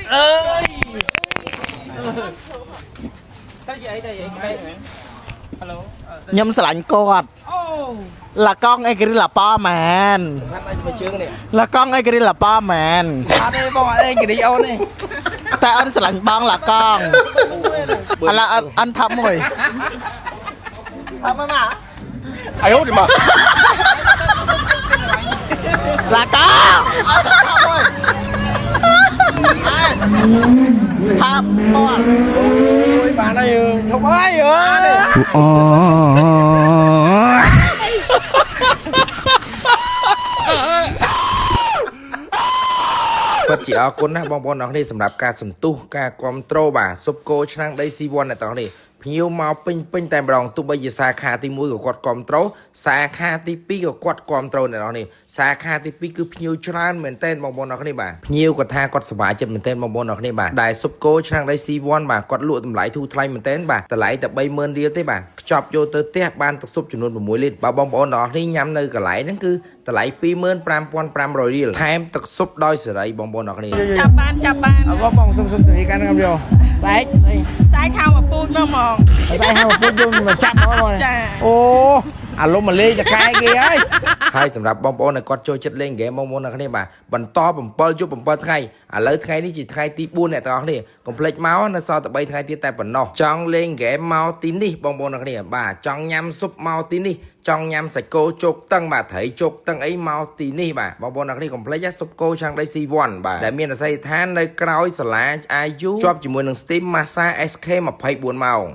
ơi cái gì vậy hello nhâm sẵn cột là con ai kia là pa man là con ai kia là pa man đây bông đây cái đi ôn đi tại anh sẵn băng là con là anh thăm rồi thăm mà ai hốt đi mà là con thăm con ôi bà này không ai ơi ពិតជាអរគុណណាស់បងប្អូនអរគ្នាសម្រាប់ការសន្ទុះការគ្រប់គ្រងបាទស៊ុបគោឆ្នាំងដីស៊ីវ័នអ្នកទាំងនេះភ្ញៀវមកពេញតែម្ដងទោះបីជាសាខាទី1ក៏គាត់គ្រប់គ្រងសាខាទី2ក៏គាត់គ្រប់គ្រងអ្នកទាំងនេះសាខាទី2គឺភ្ញៀវច្រើនមែនទែនបងប្អូនអរគ្នាបាទភ្ញៀវគាត់ថាគាត់សប្បាយចិត្តមែនទែនបងប្អូនអរគ្នាបាទដែលស៊ុបគោឆ្នាំងដីស៊ីវ័នបាទគាត់លក់តម្លៃធូរថ្លៃមែនទែនបាទតម្លៃតែ 30000 រៀលទេបាទខ្ចប់យកទៅផ្ទះបានទឹកស៊ុបចំនួន 6 លីត្របាទបងប្អូនអរគ្នាញ៉ាំនៅកន្លែងហ្នឹងគឺតម្លៃ 25500 រៀលថែមទឹកស៊ុបដោយសេរីបងប្អូនអរគ្នាចាប់បានអរបងសុំសេរីកាន់ខ្ញុំយកស្អែកស្អែកហៅមកពូជមកហ្មងស្អែកហៅមកពូជយកមកចាប់មកចាអូអាលុំមកលេងតកែគេហើយហើយសម្រាប់បងប្អូនដែលគាត់ចូលចិត្តលេងហ្គេមបងប្អូនអ្នកគ្នាបាទបន្ត7យប់7ថ្ងៃឥឡូវថ្ងៃនេះជាថ្ងៃទី4អ្នកទាំងអស់គ្នាកុំភ្លេចមកនៅសល់តែ3ថ្ងៃទៀតតែប៉ុណ្ណោះចង់លេងហ្គេមមកទីនេះបងប្អូនអ្នកគ្នាបាទចង់ញ៉ាំស៊ុបមកទីនេះចង់ញ៉ាំសាច់គោជោគតឹងបាទត្រីជោគតឹងអីមកទីនេះបាទបងប្អូនអ្នកគ្នាកុំភ្លេចស៊ុបគោឆាំងដីស៊ីវ័នបាទដែលមានអាសយដ្ឋាននៅក្រោយសាលា IU ជាប់ជាមួយនឹង Steam Massage SK 24 ម៉ោង